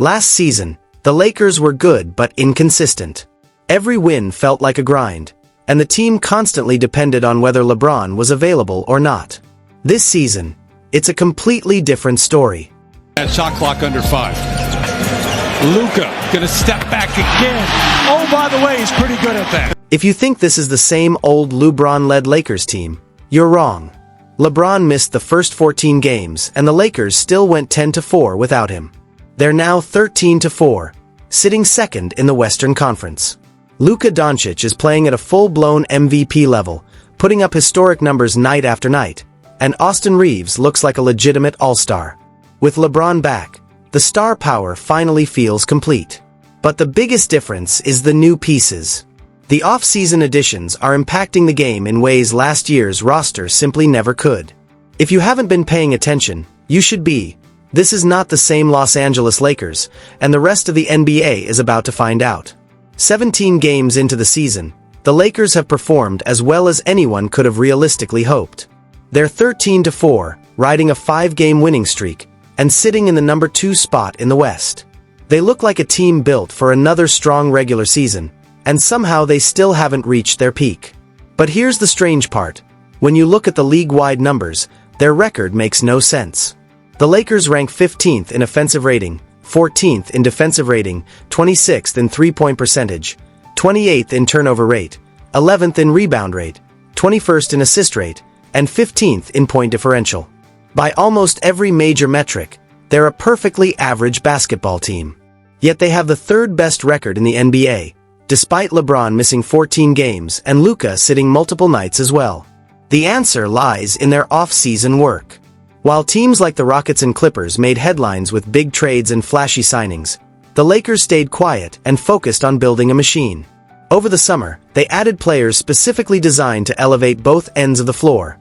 Last season, the Lakers were good but inconsistent. Every win felt like a grind, and the team constantly depended on whether LeBron was available or not. This season, it's a completely different story. That shot clock under 5. Luka gonna step back again. Oh, by the way, he's pretty good at that. If you think this is the same old LeBron-led Lakers team, you're wrong. LeBron missed the first 14 games and the Lakers still went 10-4 without him. They're now 13-4, sitting second in the Western Conference. Luka Doncic is playing at a full-blown MVP level, putting up historic numbers night after night, and Austin Reeves looks like a legitimate all-star. With LeBron back, the star power finally feels complete. But the biggest difference is the new pieces. The off-season additions are impacting the game in ways last year's roster simply never could. If you haven't been paying attention, you should be. This is not the same Los Angeles Lakers, and the rest of the NBA is about to find out. 17 games into the season, the Lakers have performed as well as anyone could have realistically hoped. They're 13-4, riding a 5-game winning streak, and sitting in the number 2 spot in the West. They look like a team built for another strong regular season, and somehow they still haven't reached their peak. But here's the strange part. When you look at the league-wide numbers, their record makes no sense. The Lakers rank 15th in offensive rating, 14th in defensive rating, 26th in three-point percentage, 28th in turnover rate, 11th in rebound rate, 21st in assist rate, and 15th in point differential. By almost every major metric, they're a perfectly average basketball team. Yet they have the third best record in the NBA, despite LeBron missing 14 games and Luka sitting multiple nights as well. The answer lies in their off-season work. While teams like the Rockets and Clippers made headlines with big trades and flashy signings, the Lakers stayed quiet and focused on building a machine. Over the summer, they added players specifically designed to elevate both ends of the floor: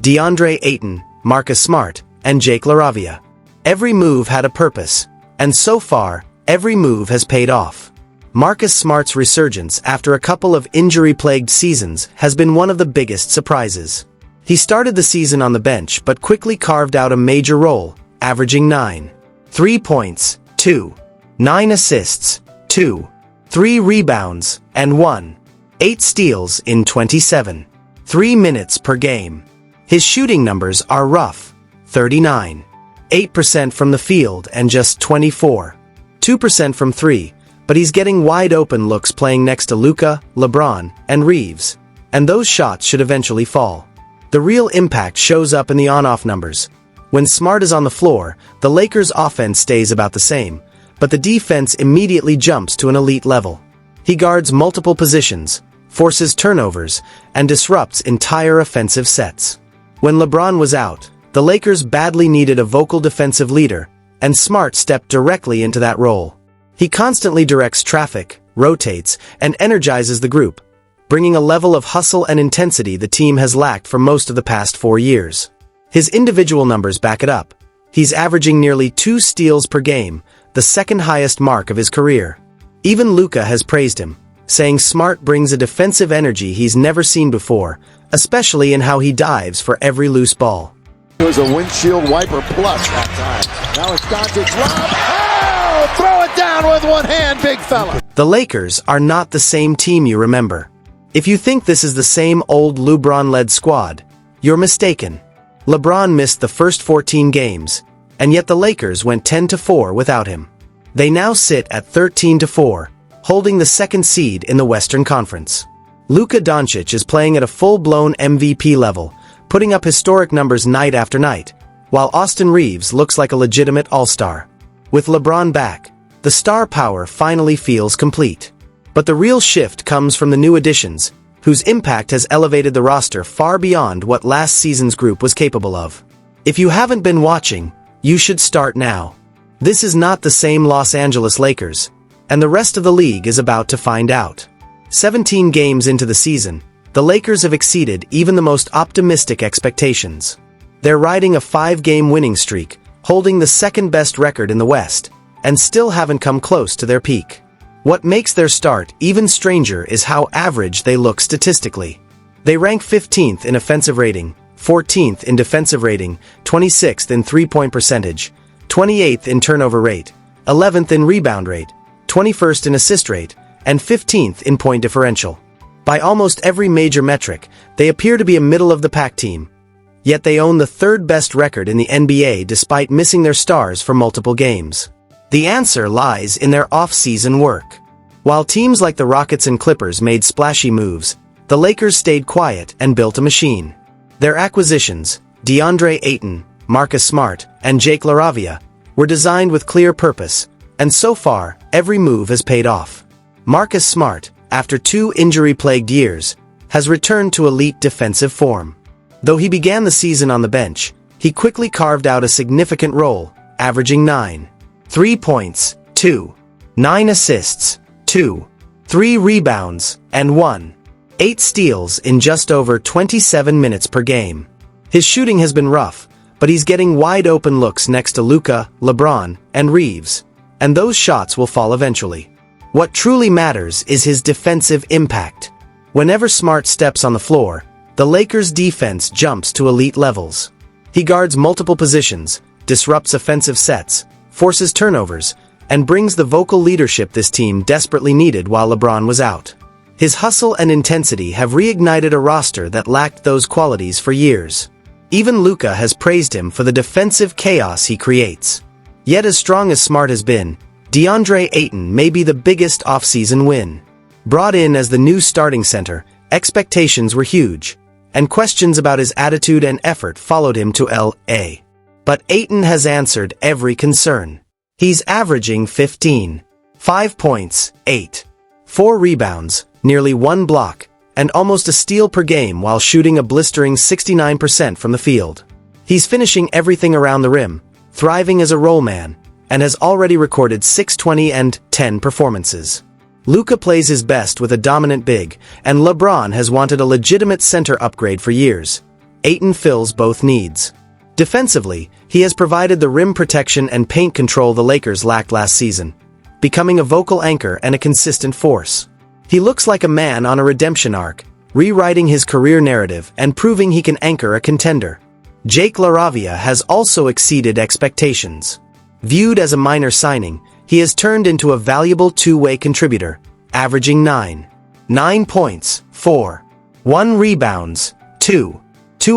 DeAndre Ayton, Marcus Smart, and Jake LaRavia. Every move had a purpose, and so far, every move has paid off. Marcus Smart's resurgence after a couple of injury-plagued seasons has been one of the biggest surprises. He started the season on the bench but quickly carved out a major role, averaging 9.3 points, 2.9 assists, 2.3 rebounds, and 1.8 steals in 27.3 minutes per game. His shooting numbers are rough: 39.8% from the field and just 24.2% from three, but he's getting wide-open looks playing next to Luka, LeBron, and Reeves, and those shots should eventually fall. The real impact shows up in the on-off numbers. When Smart is on the floor, the Lakers' offense stays about the same, but the defense immediately jumps to an elite level. He guards multiple positions, forces turnovers, and disrupts entire offensive sets. When LeBron was out, the Lakers badly needed a vocal defensive leader, and Smart stepped directly into that role. He constantly directs traffic, rotates, and energizes the group, bringing a level of hustle and intensity the team has lacked for most of the past 4 years. His individual numbers back it up. He's averaging nearly 2 steals per game, the second highest mark of his career. Even Luka has praised him, saying Smart brings a defensive energy he's never seen before, especially in how he dives for every loose ball. It was a windshield wiper plus that time. Now it's Doncic. Oh! Throw it down with one hand, big fella. The Lakers are not the same team you remember. If you think this is the same old LeBron-led squad, you're mistaken. LeBron missed the first 14 games, and yet the Lakers went 10-4 without him. They now sit at 13-4, holding the second seed in the Western Conference. Luka Doncic is playing at a full-blown MVP level, putting up historic numbers night after night, while Austin Reeves looks like a legitimate all-star. With LeBron back, the star power finally feels complete. But the real shift comes from the new additions, whose impact has elevated the roster far beyond what last season's group was capable of. If you haven't been watching, you should start now. This is not the same Los Angeles Lakers, and the rest of the league is about to find out. 17 games into the season, the Lakers have exceeded even the most optimistic expectations. They're riding a 5-game winning streak, holding the second-best record in the West, and still haven't come close to their peak. What makes their start even stranger is how average they look statistically. They rank 15th in offensive rating, 14th in defensive rating, 26th in three-point percentage, 28th in turnover rate, 11th in rebound rate, 21st in assist rate, and 15th in point differential. By almost every major metric, they appear to be a middle-of-the-pack team. Yet they own the third-best record in the NBA despite missing their stars for multiple games. The answer lies in their off-season work. While teams like the Rockets and Clippers made splashy moves, the Lakers stayed quiet and built a machine. Their acquisitions, DeAndre Ayton, Marcus Smart, and Jake LaRavia, were designed with clear purpose, and so far, every move has paid off. Marcus Smart, after 2 injury-plagued years, has returned to elite defensive form. Though he began the season on the bench, he quickly carved out a significant role, averaging 9.3 points, 2.9 assists, 2.3 rebounds, and 1.8 steals in just over 27 minutes per game. His shooting has been rough, but he's getting wide-open looks next to Luka, LeBron, and Reeves, and those shots will fall eventually. What truly matters is his defensive impact. Whenever Smart steps on the floor, the Lakers' defense jumps to elite levels. He guards multiple positions, disrupts offensive sets, forces turnovers, and brings the vocal leadership this team desperately needed while LeBron was out. His hustle and intensity have reignited a roster that lacked those qualities for years. Even Luka has praised him for the defensive chaos he creates. Yet as strong as Smart has been, DeAndre Ayton may be the biggest offseason win. Brought in as the new starting center, expectations were huge, and questions about his attitude and effort followed him to LA. But Ayton has answered every concern. He's averaging 15.5 points, 8.4 rebounds, nearly 1 block, and almost a steal per game while shooting a blistering 69% from the field. He's finishing everything around the rim, thriving as a roll man, and has already recorded 620 and 10 performances. Luka plays his best with a dominant big, and LeBron has wanted a legitimate center upgrade for years. Ayton fills both needs. Defensively, he has provided the rim protection and paint control the Lakers lacked last season, becoming a vocal anchor and a consistent force. He looks like a man on a redemption arc, rewriting his career narrative and proving he can anchor a contender. Jake LaRavia has also exceeded expectations. Viewed as a minor signing, he has turned into a valuable two-way contributor, averaging 9 points, 4.1 rebounds, 2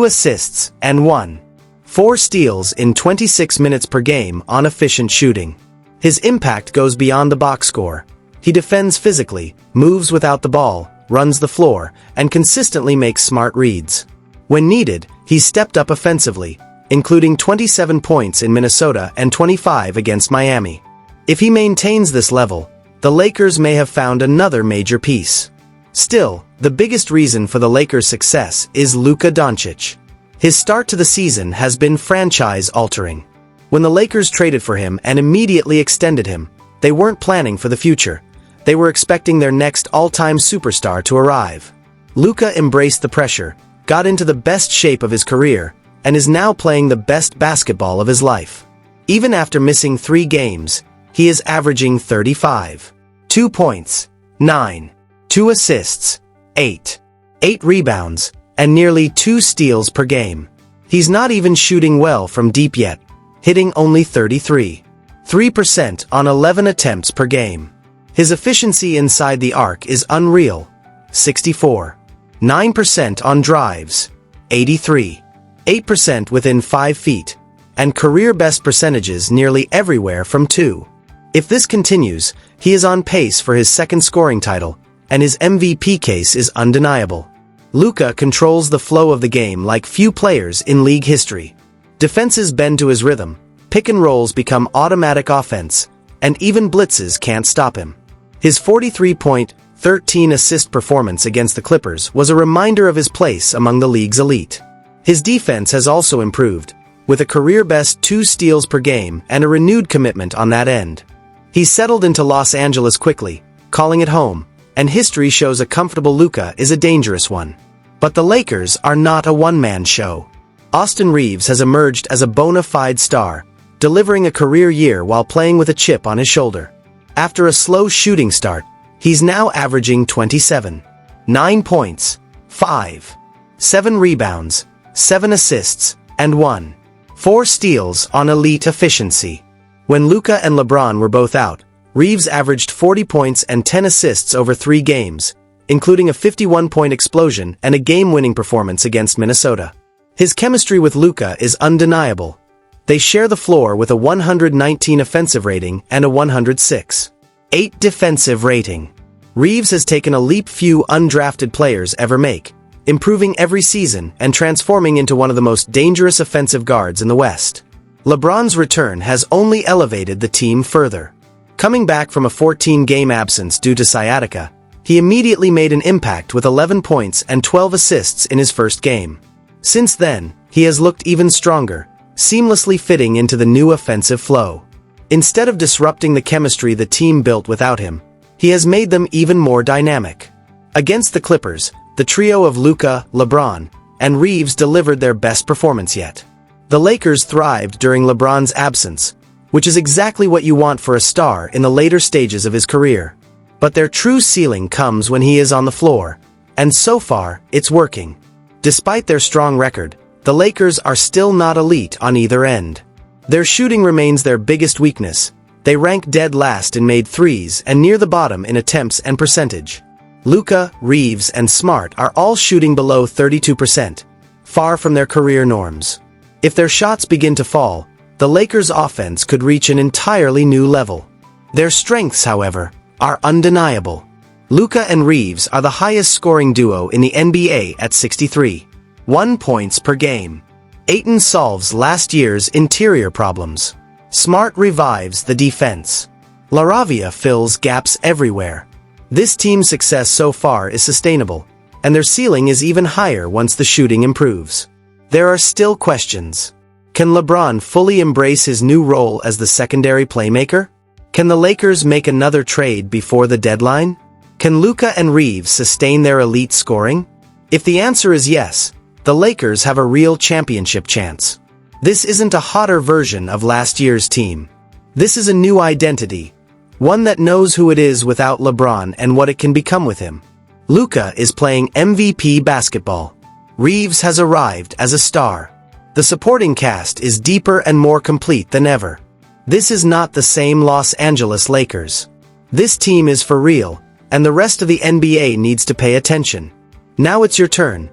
assists, and 1.4 steals in 26 minutes per game on efficient shooting. His impact goes beyond the box score. He defends physically, moves without the ball, runs the floor, and consistently makes smart reads. When needed, he's stepped up offensively, including 27 points in Minnesota and 25 against Miami. If he maintains this level, the Lakers may have found another major piece. Still, the biggest reason for the Lakers' success is Luka Doncic. His start to the season has been franchise-altering. When the Lakers traded for him and immediately extended him, they weren't planning for the future. They were expecting their next all-time superstar to arrive. Luka embraced the pressure, got into the best shape of his career, and is now playing the best basketball of his life. Even after missing 3 games, he is averaging 35.2 points, 9.2 assists, 8.8 rebounds, and nearly 2 steals per game. He's not even shooting well from deep yet, hitting only 33.3% on 11 attempts per game. His efficiency inside the arc is unreal, 64.9% on drives, 83.8% within 5 feet, and career-best percentages nearly everywhere from 2. If this continues, he is on pace for his second scoring title, and his MVP case is undeniable. Luka controls the flow of the game like few players in league history. Defenses bend to his rhythm, pick and rolls become automatic offense, and even blitzes can't stop him. His 43-point, 13-assist performance against the Clippers was a reminder of his place among the league's elite. His defense has also improved, with a career-best 2 steals per game and a renewed commitment on that end. He settled into Los Angeles quickly, calling it home, and history shows a comfortable Luka is a dangerous one. But the Lakers are not a one-man show. Austin Reeves has emerged as a bona fide star, delivering a career year while playing with a chip on his shoulder. After a slow shooting start, he's now averaging 27.9 points, 5.7 rebounds, 7 assists, and 1.4 steals on elite efficiency. When Luka and LeBron were both out, Reeves averaged 40 points and 10 assists over 3 games, including a 51-point explosion and a game-winning performance against Minnesota. His chemistry with Luka is undeniable. They share the floor with a 119 offensive rating and a 106.8 defensive rating. Reeves has taken a leap few undrafted players ever make, improving every season and transforming into one of the most dangerous offensive guards in the West. LeBron's return has only elevated the team further. Coming back from a 14-game absence due to sciatica, he immediately made an impact with 11 points and 12 assists in his first game. Since then, he has looked even stronger, seamlessly fitting into the new offensive flow. Instead of disrupting the chemistry the team built without him, he has made them even more dynamic. Against the Clippers, the trio of Luka, LeBron, and Reeves delivered their best performance yet. The Lakers thrived during LeBron's absence, which is exactly what you want for a star in the later stages of his career. But their true ceiling comes when he is on the floor, and so far, it's working. Despite their strong record, the Lakers are still not elite on either end. Their shooting remains their biggest weakness. They rank dead last in made threes and near the bottom in attempts and percentage. Luka, Reeves, and Smart are all shooting below 32%, far from their career norms. If their shots begin to fall, the Lakers' offense could reach an entirely new level. Their strengths, however, are undeniable. Luka and Reeves are the highest scoring duo in the NBA at 63.1 points per game. Ayton solves last year's interior problems. Smart revives the defense. LaRavia fills gaps everywhere. This team's success so far is sustainable, and their ceiling is even higher once the shooting improves. There are still questions. Can LeBron fully embrace his new role as the secondary playmaker? Can the Lakers make another trade before the deadline? Can Luka and Reeves sustain their elite scoring? If the answer is yes, the Lakers have a real championship chance. This isn't a hotter version of last year's team. This is a new identity, one that knows who it is without LeBron and what it can become with him. Luka is playing MVP basketball. Reeves has arrived as a star. The supporting cast is deeper and more complete than ever. This is not the same Los Angeles Lakers. This team is for real, and the rest of the NBA needs to pay attention. Now it's your turn.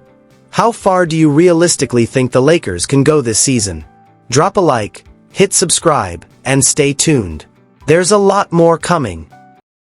How far do you realistically think the Lakers can go this season? Drop a like, hit subscribe, and stay tuned. There's a lot more coming.